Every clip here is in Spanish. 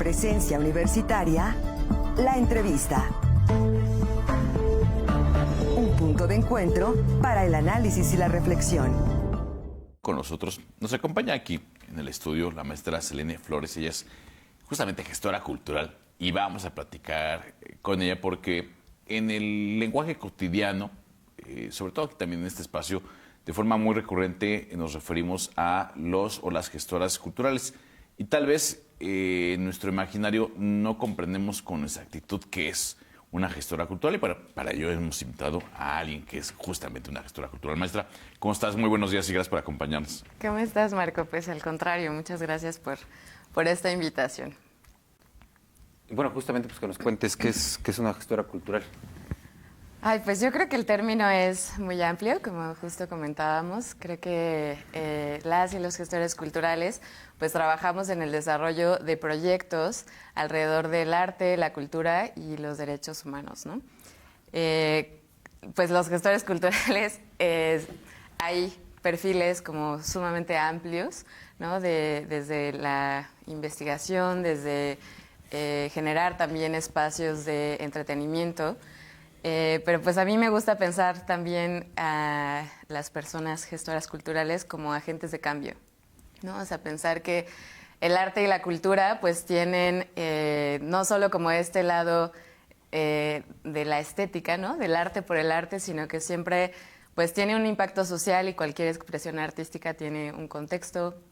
presencia universitaria, la entrevista. Un punto de encuentro para el análisis y la reflexión. Con nosotros nos acompaña aquí en el estudio la maestra Selene Flores. Ella es justamente gestora cultural y vamos a platicar con ella porque en el lenguaje cotidiano, sobre todo aquí también en este espacio, de forma muy recurrente nos referimos a los o las gestoras culturales. Y tal vez en nuestro imaginario no comprendemos con exactitud qué es una gestora cultural, y para ello hemos invitado a alguien que es justamente una gestora cultural. Maestra, ¿cómo estás? Muy buenos días y gracias por acompañarnos. ¿Cómo estás, Marco? Pues al contrario, muchas gracias por esta invitación. Bueno, justamente pues que nos cuentes qué es una gestora cultural. Ay, pues yo creo que el término es muy amplio, como justo comentábamos. Creo que las y los gestores culturales pues trabajamos en el desarrollo de proyectos alrededor del arte, la cultura y los derechos humanos, ¿no? Pues los gestores culturales hay perfiles como sumamente amplios, ¿no? Desde la investigación, desde generar también espacios de entretenimiento. Pero pues a mí me gusta pensar también a las personas gestoras culturales como agentes de cambio, ¿no? O sea, pensar que el arte y la cultura pues tienen no solo como este lado de la estética, ¿no? Del arte por el arte, sino que siempre pues tiene un impacto social y cualquier expresión artística tiene un contexto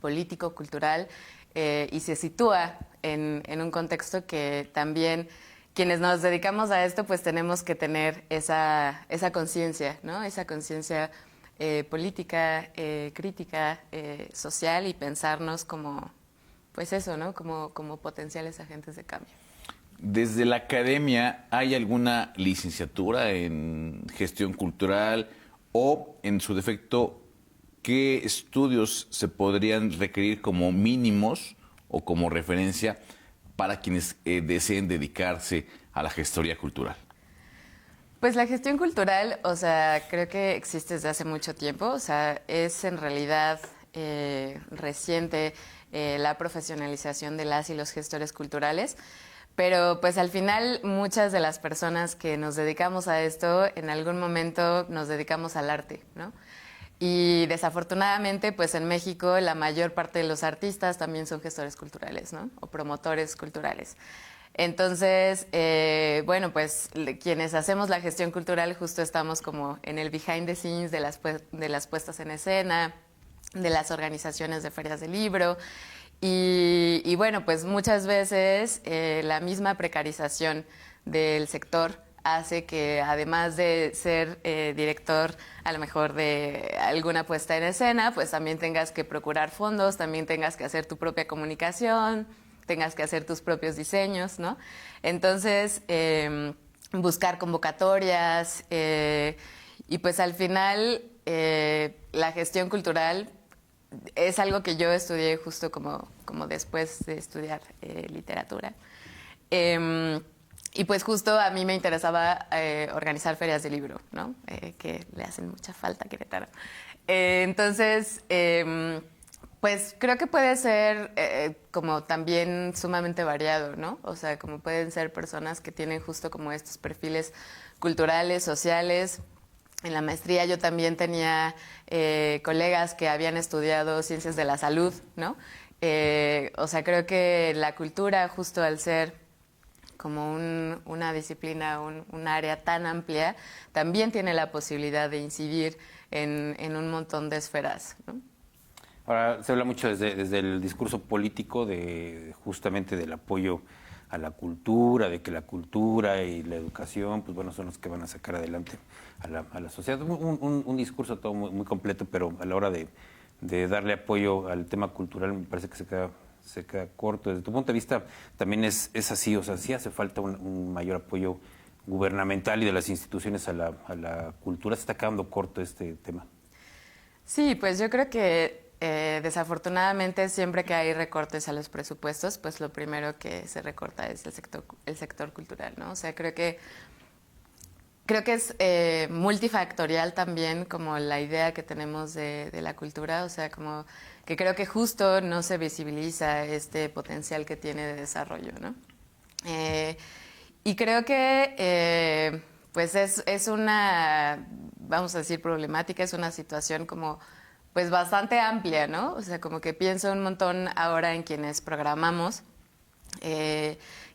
político, cultural y se sitúa en un contexto que también quienes nos dedicamos a esto, pues tenemos que tener esa conciencia, ¿no? Esa conciencia política, crítica, social y pensarnos como, pues eso, ¿no? Como potenciales agentes de cambio. Desde la academia, ¿hay alguna licenciatura en gestión cultural o, en su defecto, qué estudios se podrían requerir como mínimos o como referencia para quienes deseen dedicarse a la gestoría cultural? Pues la gestión cultural, o sea, creo que existe desde hace mucho tiempo, o sea, es en realidad reciente la profesionalización de las y los gestores culturales, pero pues al final muchas de las personas que nos dedicamos a esto, en algún momento nos dedicamos al arte, ¿no? Y desafortunadamente, pues en México la mayor parte de los artistas también son gestores culturales, ¿no? O promotores culturales. Entonces, bueno, pues quienes hacemos la gestión cultural justo estamos como en el behind the scenes de las puestas en escena, de las organizaciones de ferias de libro. Y bueno, pues muchas veces la misma precarización del sector hace que además de ser director a lo mejor de alguna puesta en escena, pues también tengas que procurar fondos, también tengas que hacer tu propia comunicación, tengas que hacer tus propios diseños, ¿no? Entonces, buscar convocatorias y pues al final la gestión cultural es algo que yo estudié justo como después de estudiar literatura. Y pues justo a mí me interesaba organizar ferias de libro, ¿no? Que le hacen mucha falta a Querétaro. Entonces, pues creo que puede ser como también sumamente variado, ¿no? O sea, como pueden ser personas que tienen justo como estos perfiles culturales, sociales. En la maestría yo también tenía colegas que habían estudiado ciencias de la salud, ¿no? O sea, creo que la cultura, justo al ser como una disciplina, un área tan amplia, también tiene la posibilidad de incidir en un montón de esferas, ¿no? Ahora, se habla mucho desde el discurso político justamente del apoyo a la cultura, de que la cultura y la educación, pues bueno, son los que van a sacar adelante a la sociedad. Un discurso todo muy completo, pero a la hora de darle apoyo al tema cultural me parece que se queda corto. Desde tu punto de vista también es así, o sea, sí hace falta un mayor apoyo gubernamental y de las instituciones a la cultura. Se está quedando corto este tema. Sí, pues yo creo que desafortunadamente siempre que hay recortes a los presupuestos, pues lo primero que se recorta es el sector cultural, ¿no? O sea, creo que es multifactorial también como la idea que tenemos de la cultura, o sea, como que creo que justo no se visibiliza este potencial que tiene de desarrollo, ¿no? Y creo que pues es una, vamos a decir, problemática, es una situación como pues bastante amplia, ¿no? O sea, como que pienso un montón ahora en quienes programamos,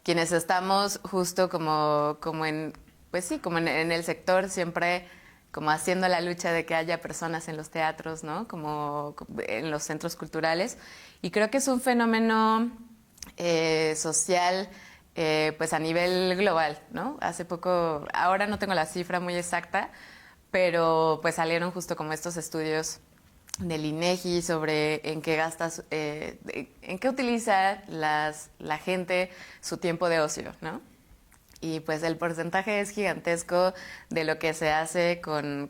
quienes estamos justo como en, pues sí, como en el sector siempre como haciendo la lucha de que haya personas en los teatros, ¿no? Como en los centros culturales. Y creo que es un fenómeno social, pues a nivel global, ¿no? Hace poco, ahora no tengo la cifra muy exacta, pero pues salieron justo como estos estudios del INEGI sobre en qué gastas, en qué utiliza la gente su tiempo de ocio, ¿no? Y pues el porcentaje es gigantesco de lo que se hace en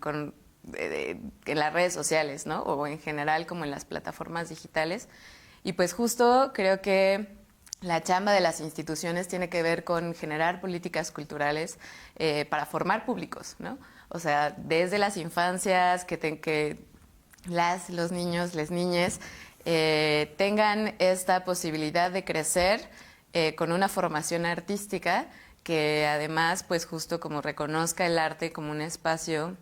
las redes sociales, ¿no? O en general como en las plataformas digitales. Y pues justo creo que la chamba de las instituciones tiene que ver con generar políticas culturales para formar públicos, ¿no? O sea, desde las infancias, que los niños, las niñas tengan esta posibilidad de crecer con una formación artística que además, pues justo como reconozca el arte como un espacio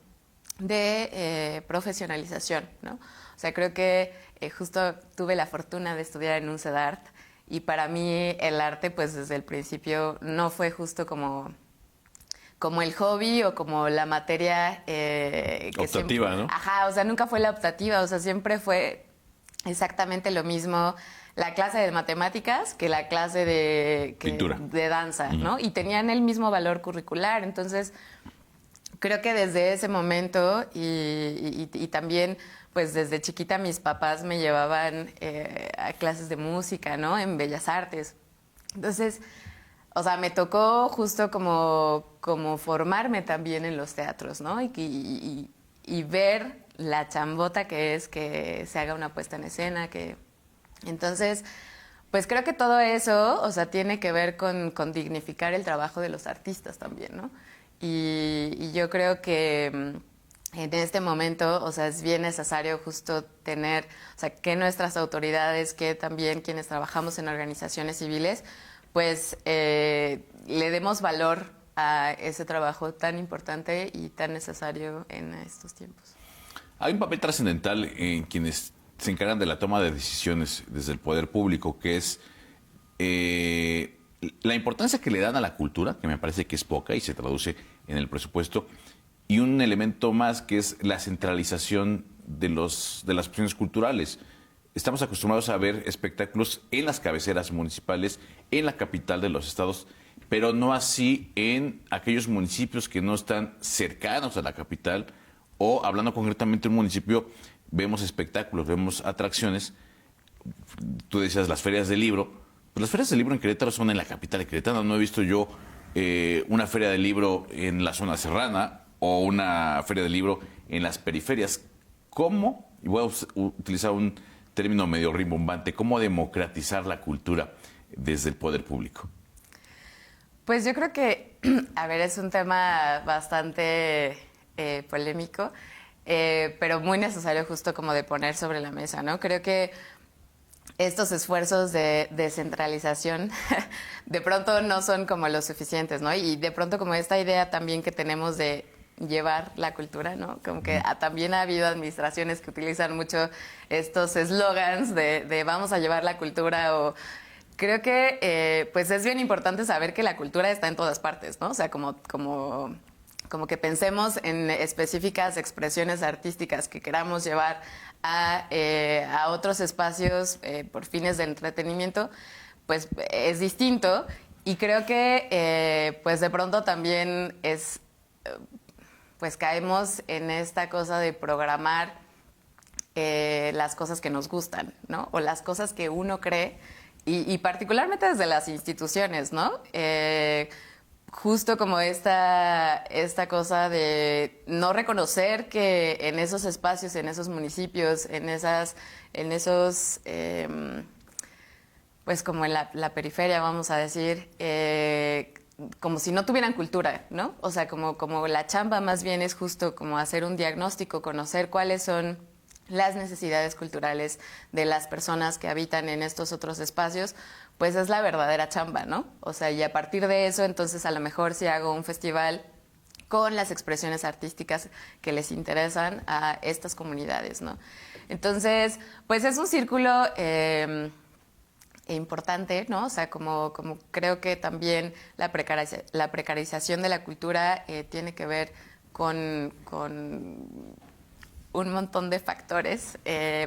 de profesionalización, ¿no? O sea, creo que justo tuve la fortuna de estudiar en un CEDART y para mí el arte, pues desde el principio no fue justo como el hobby o como la materia que optativa, siempre, ¿no? Ajá, o sea, nunca fue la optativa, o sea, siempre fue exactamente lo mismo la clase de matemáticas que la clase Pintura. de danza, ¿no? Y tenían el mismo valor curricular, entonces creo que desde ese momento y también pues desde chiquita mis papás me llevaban a clases de música, ¿no? En Bellas Artes. Entonces, o sea, me tocó justo como formarme también en los teatros, ¿no? Y ver la chambota que es que se haga una puesta en escena, Entonces, pues creo que todo eso, o sea, tiene que ver con dignificar el trabajo de los artistas también, ¿no? Y yo creo que en este momento, o sea, es bien necesario justo tener, o sea, que nuestras autoridades, que también quienes trabajamos en organizaciones civiles, pues le demos valor a ese trabajo tan importante y tan necesario en estos tiempos. Hay un papel trascendental en quienes se encargan de la toma de decisiones desde el poder público, que es la importancia que le dan a la cultura, que me parece que es poca y se traduce en el presupuesto, y un elemento más que es la centralización de las opciones culturales. Estamos acostumbrados a ver espectáculos en las cabeceras municipales, en la capital de los estados, pero no así en aquellos municipios que no están cercanos a la capital, o hablando concretamente de un municipio, vemos espectáculos, vemos atracciones. Tú decías las ferias del libro. Pues las ferias del libro en Querétaro son en la capital de Querétaro. No he visto yo una feria del libro en la zona serrana o una feria del libro en las periferias. ¿Cómo? Y voy a utilizar un término medio rimbombante. ¿Cómo democratizar la cultura desde el poder público? Pues yo creo que, a ver, es un tema bastante polémico, pero muy necesario justo como de poner sobre la mesa, ¿no? Creo que estos esfuerzos de descentralización de pronto no son como los suficientes, ¿no? Y de pronto como esta idea también que tenemos de llevar la cultura, ¿no? Como que también ha habido administraciones que utilizan mucho estos eslogans de vamos a llevar la cultura o... Creo que pues es bien importante saber que la cultura está en todas partes, ¿no? O sea, como que pensemos en específicas expresiones artísticas que queramos llevar a otros espacios por fines de entretenimiento, pues es distinto. Y creo que pues de pronto también pues caemos en esta cosa de programar las cosas que nos gustan, ¿no? O las cosas que uno cree, y particularmente desde las instituciones, ¿no? Justo como esta cosa de no reconocer que en esos espacios, en esos municipios, en esos pues como en la periferia, vamos a decir, como si no tuvieran cultura, ¿no? O sea, como la chamba más bien es justo como hacer un diagnóstico, conocer cuáles son las necesidades culturales de las personas que habitan en estos otros espacios, pues es la verdadera chamba, ¿no? O sea, y a partir de eso, entonces a lo mejor si hago un festival con las expresiones artísticas que les interesan a estas comunidades, ¿no? Entonces, pues es un círculo importante, ¿no? O sea, como creo que también la precarización de la cultura tiene que ver con un montón de factores,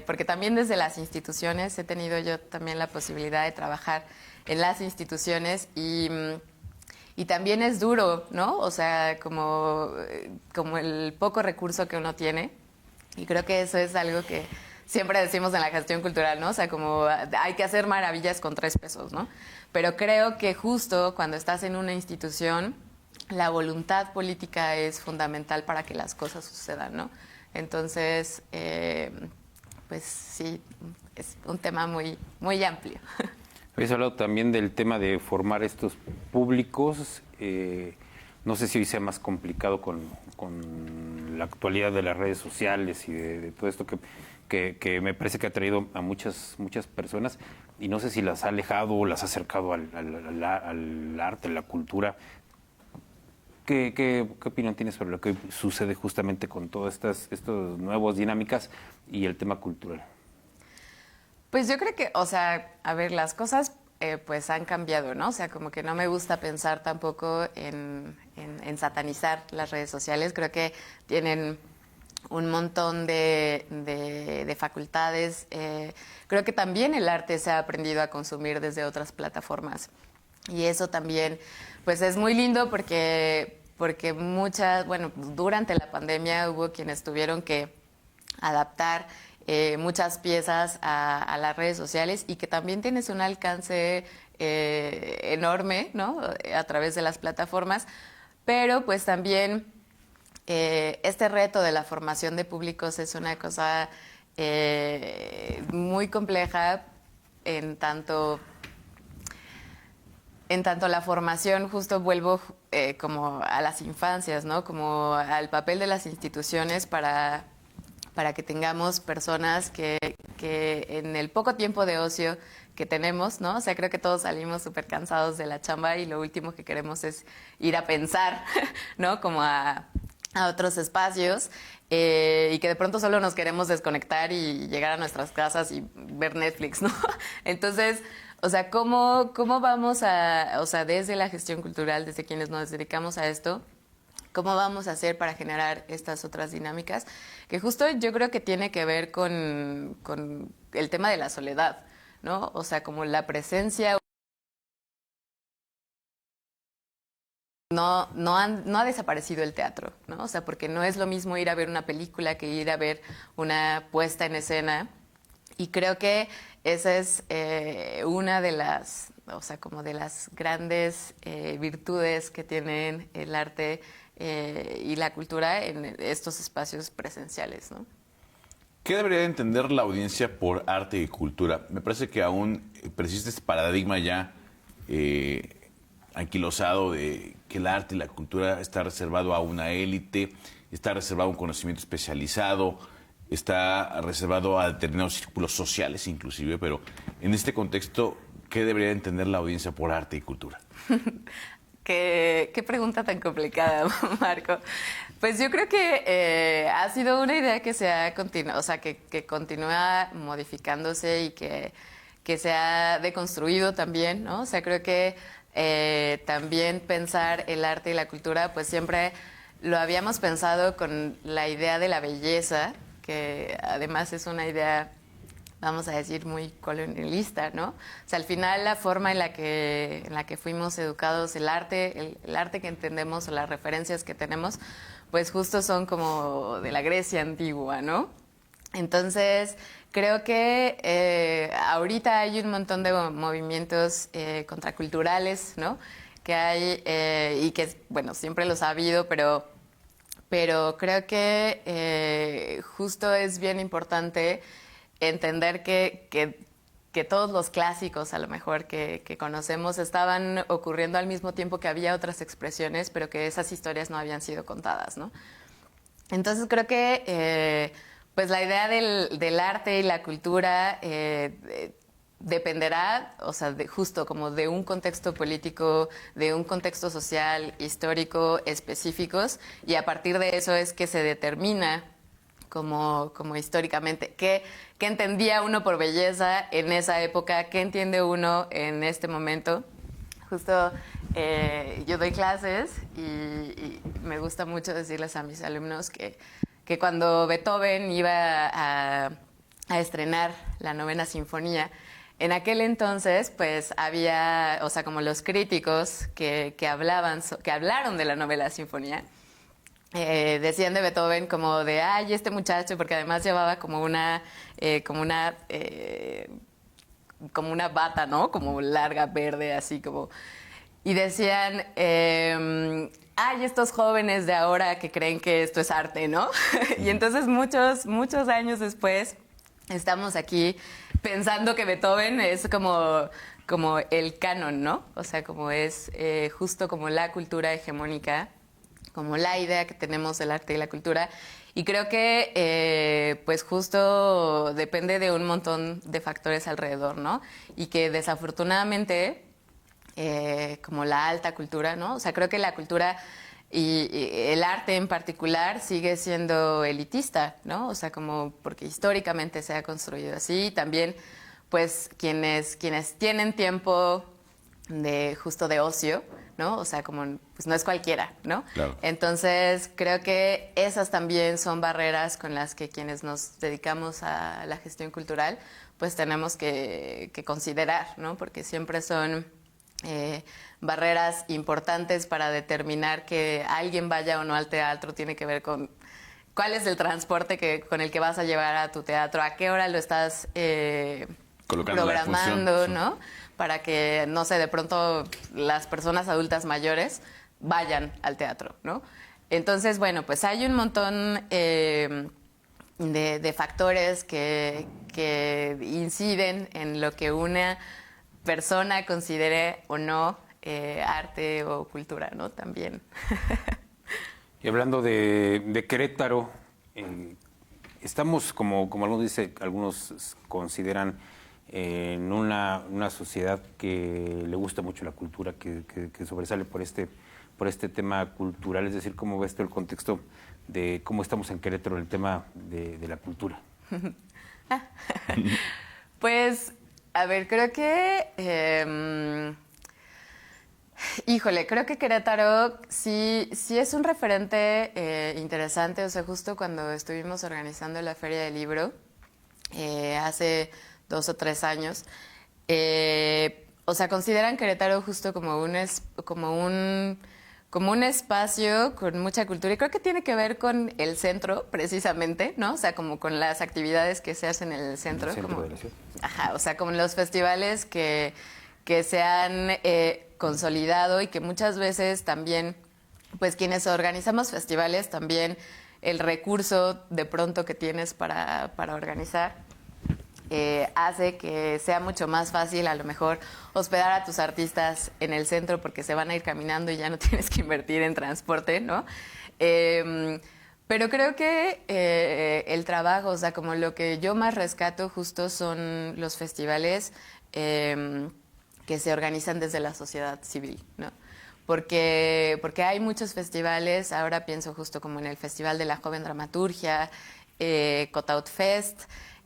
porque también desde las instituciones he tenido yo también la posibilidad de trabajar en las instituciones y también es duro, ¿no? O sea, como el poco recurso que uno tiene, y creo que eso es algo que siempre decimos en la gestión cultural, ¿no? O sea, como hay que hacer maravillas con 3 pesos, ¿no? Pero creo que justo cuando estás en una institución, la voluntad política es fundamental para que las cosas sucedan, ¿no? Entonces, pues sí, es un tema muy, muy amplio. Habéis hablado también del tema de formar estos públicos. No sé si hoy sea más complicado con la actualidad de las redes sociales y de todo esto que me parece que ha traído a muchas personas, y no sé si las ha alejado o las ha acercado al arte, a la cultura. ¿Qué opinión tienes sobre lo que sucede justamente con todas estas nuevas dinámicas y el tema cultural? Pues yo creo que, o sea, a ver, las cosas pues han cambiado, ¿no? O sea, como que no me gusta pensar tampoco en satanizar las redes sociales. Creo que tienen un montón de facultades. Creo que también el arte se ha aprendido a consumir desde otras plataformas. Y eso también, pues es muy lindo porque durante la pandemia hubo quienes tuvieron que adaptar muchas piezas a las redes sociales y que también tienes un alcance enorme, ¿no? A través de las plataformas, pero pues también este reto de la formación de públicos es una cosa muy compleja en tanto la formación, justo vuelvo como a las infancias, ¿no? Como al papel de las instituciones para que tengamos personas que en el poco tiempo de ocio que tenemos, ¿no? O sea, creo que todos salimos súper cansados de la chamba y lo último que queremos es ir a pensar, ¿no? Como a otros espacios y que de pronto solo nos queremos desconectar y llegar a nuestras casas y ver Netflix, ¿no? Entonces, o sea, ¿cómo vamos o sea, desde la gestión cultural, desde quienes nos dedicamos a esto, cómo vamos a hacer para generar estas otras dinámicas? Que justo yo creo que tiene que ver con el tema de la soledad, ¿no? O sea, como la presencia no ha desaparecido el teatro, ¿no? O sea, porque no es lo mismo ir a ver una película que ir a ver una puesta en escena. Y creo que esa es una de las, o sea, como de las grandes virtudes que tienen el arte y la cultura en estos espacios presenciales, ¿no? ¿Qué debería entender la audiencia por arte y cultura? Me parece que aún persiste este paradigma ya anquilosado de que el arte y la cultura está reservado a una élite, está reservado a un conocimiento especializado, está reservado a determinados círculos sociales inclusive, pero en este contexto, ¿qué debería entender la audiencia por arte y cultura? Qué pregunta tan complicada, Marco. Pues yo creo que ha sido una idea que se ha continuado, o sea, que continúa modificándose y que se ha deconstruido también, ¿no? O sea, creo que también pensar el arte y la cultura, pues siempre lo habíamos pensado con la idea de la belleza, que además es una idea, vamos a decir, muy colonialista, ¿no? O sea, al final la forma en la que fuimos educados, el arte que entendemos o las referencias que tenemos, pues justo son como de la Grecia antigua, ¿no? Entonces, creo que ahorita hay un montón de movimientos contraculturales, ¿no? Que hay y que, bueno, siempre los ha habido, pero creo que justo es bien importante entender que todos los clásicos, a lo mejor, que conocemos, estaban ocurriendo al mismo tiempo que había otras expresiones, pero que esas historias no habían sido contadas, ¿no? Entonces creo que pues la idea del arte y la cultura dependerá, o sea, justo como de un contexto político, de un contexto social, histórico, específicos, y a partir de eso es que se determina como históricamente, qué entendía uno por belleza en esa época, qué entiende uno en este momento. Justo yo doy clases y me gusta mucho decirles a mis alumnos que cuando Beethoven iba a estrenar la Novena Sinfonía, en aquel entonces, pues había, o sea, como los críticos que hablaron de la Novena Sinfonía, decían de Beethoven como de, ay, este muchacho, porque además llevaba como una bata, ¿no? Como larga, verde, así como. Y decían, ay, estos jóvenes de ahora que creen que esto es arte, ¿no? Y entonces muchos años después estamos aquí pensando que Beethoven es como el canon, ¿no? O sea, como es justo como la cultura hegemónica, como la idea que tenemos del arte y la cultura. Y creo que pues justo depende de un montón de factores alrededor, ¿no? Y que desafortunadamente, como la alta cultura, ¿no? O sea, creo que la cultura y el arte en particular sigue siendo elitista, ¿no? O sea, como porque históricamente se ha construido así. También, pues, quienes tienen tiempo justo de ocio, ¿no? O sea, como pues no es cualquiera, ¿no? Claro. Entonces, creo que esas también son barreras con las que quienes nos dedicamos a la gestión cultural, pues tenemos que considerar, ¿no? Porque siempre son barreras importantes para determinar que alguien vaya o no al teatro. Tiene que ver con cuál es el transporte con el que vas a llevar a tu teatro, a qué hora lo estás colocando programando, la función, ¿no? Para que, no sé, de pronto las personas adultas mayores vayan al teatro, ¿no? Entonces, bueno, pues hay un montón de factores que inciden en lo que una persona considere o no arte o cultura, ¿no? También. Y hablando de Querétaro, estamos, como algunos consideran, en una sociedad que le gusta mucho la cultura, que sobresale por este tema cultural. Es decir, ¿cómo ves todo el contexto de cómo estamos en Querétaro en el tema de la cultura? Pues, a ver, creo que híjole, creo que Querétaro sí es un referente interesante. O sea, justo cuando estuvimos organizando la Feria del Libro, hace 2 o 3 años, o sea, consideran Querétaro justo como un espacio con mucha cultura. Y creo que tiene que ver con el centro, precisamente, ¿no? O sea, como con las actividades que se hacen en el centro. El centro como, de la ciudad. Ajá, o sea, como los festivales que se han consolidado y que muchas veces también, pues quienes organizamos festivales, también el recurso de pronto que tienes para organizar hace que sea mucho más fácil a lo mejor hospedar a tus artistas en el centro porque se van a ir caminando y ya no tienes que invertir en transporte, ¿no? Pero creo que el trabajo, o sea, como lo que yo más rescato justo son los festivales que se organizan desde la sociedad civil, ¿no? Porque hay muchos festivales, ahora pienso justo como en el Festival de la Joven Dramaturgia, Cotaut Fest,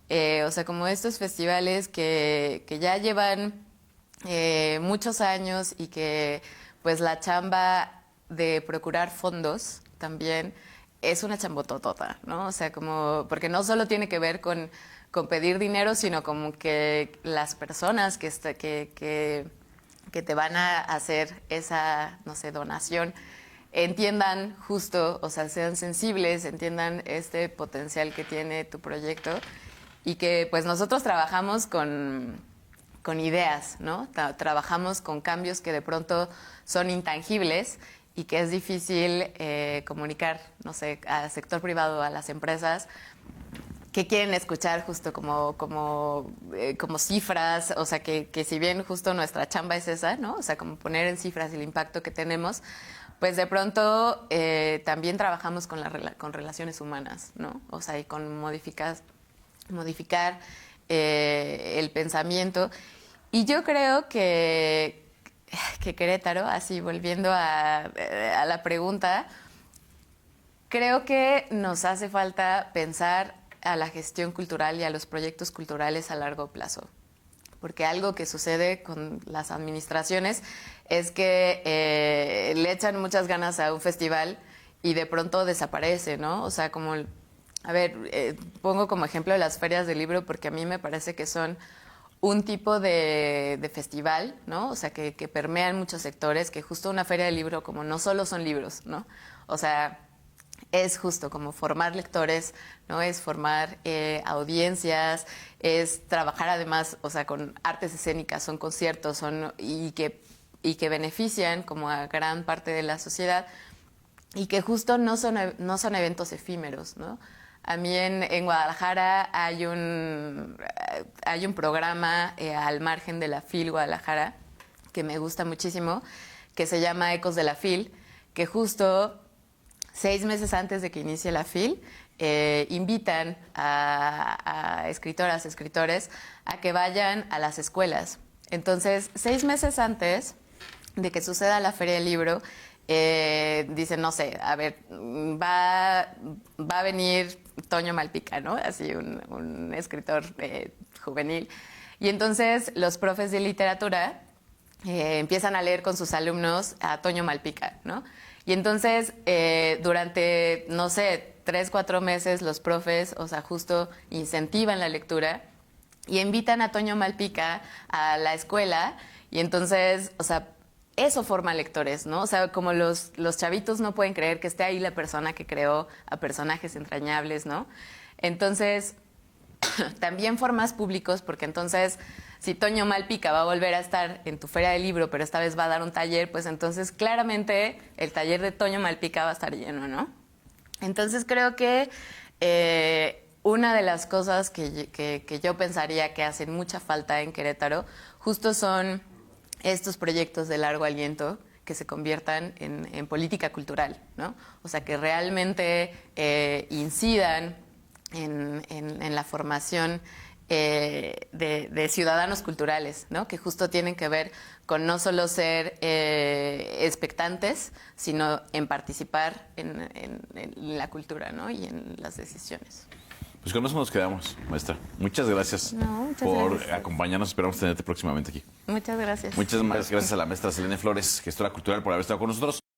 o sea, como estos festivales que ya llevan muchos años y que pues la chamba de procurar fondos también es una chambototota, ¿no? O sea, como, porque no solo tiene que ver con pedir dinero, sino como que las personas que te van a hacer esa, no sé, donación, entiendan justo, o sea, sean sensibles, entiendan este potencial que tiene tu proyecto y que pues nosotros trabajamos con ideas, ¿no? Trabajamos con cambios que de pronto son intangibles y que es difícil comunicar, no sé, al sector privado, a las empresas, que quieren escuchar justo como cifras, o sea, que si bien justo nuestra chamba es esa, ¿no? O sea, como poner en cifras el impacto que tenemos, pues de pronto también trabajamos con, con relaciones humanas, ¿no? O sea, y con modificar el pensamiento. Y yo creo que Querétaro, así volviendo a la pregunta, creo que nos hace falta pensar a la gestión cultural y a los proyectos culturales a largo plazo. Porque algo que sucede con las administraciones es que le echan muchas ganas a un festival y de pronto desaparece, ¿no? O sea, como, a ver, pongo como ejemplo las ferias del libro porque a mí me parece que son un tipo de festival, ¿no? O sea, que permean muchos sectores, que justo una feria del libro como no solo son libros, ¿no? O sea, es justo como formar lectores, ¿no? Es formar audiencias, es trabajar además, o sea, con artes escénicas, son conciertos, y que benefician como a gran parte de la sociedad y que justo no son eventos efímeros, ¿no? A mí en Guadalajara hay un programa al margen de la FIL Guadalajara que me gusta muchísimo, que se llama Ecos de la FIL, que justo 6 meses antes de que inicie la FIL, invitan a escritoras, escritores, a que vayan a las escuelas. Entonces, 6 meses antes de que suceda la Feria del Libro, dicen, no sé, a ver, va a venir Toño Malpica, ¿no? Así un escritor juvenil. Y entonces los profes de literatura empiezan a leer con sus alumnos a Toño Malpica, ¿no? Y entonces, durante, no sé, 3, 4 meses, los profes, o sea, justo incentivan la lectura y invitan a Toño Malpica a la escuela. Y entonces, o sea, eso forma lectores, ¿no? O sea, como los chavitos no pueden creer que esté ahí la persona que creó a personajes entrañables, ¿no? Entonces, también formas públicos, porque entonces, si Toño Malpica va a volver a estar en tu feria del libro, pero esta vez va a dar un taller, pues entonces claramente el taller de Toño Malpica va a estar lleno, ¿no? Entonces creo que una de las cosas que yo pensaría que hacen mucha falta en Querétaro justo son estos proyectos de largo aliento que se conviertan en política cultural, ¿no? O sea, que realmente incidan en la formación de ciudadanos culturales, ¿no? Que justo tienen que ver con no solo ser expectantes, sino en participar en la cultura, ¿no? Y en las decisiones. Pues con eso nos quedamos, maestra. Muchas gracias por acompañarnos. Esperamos tenerte próximamente aquí. Muchas gracias. Muchas gracias a la maestra Selene Flores, gestora cultural, por haber estado con nosotros.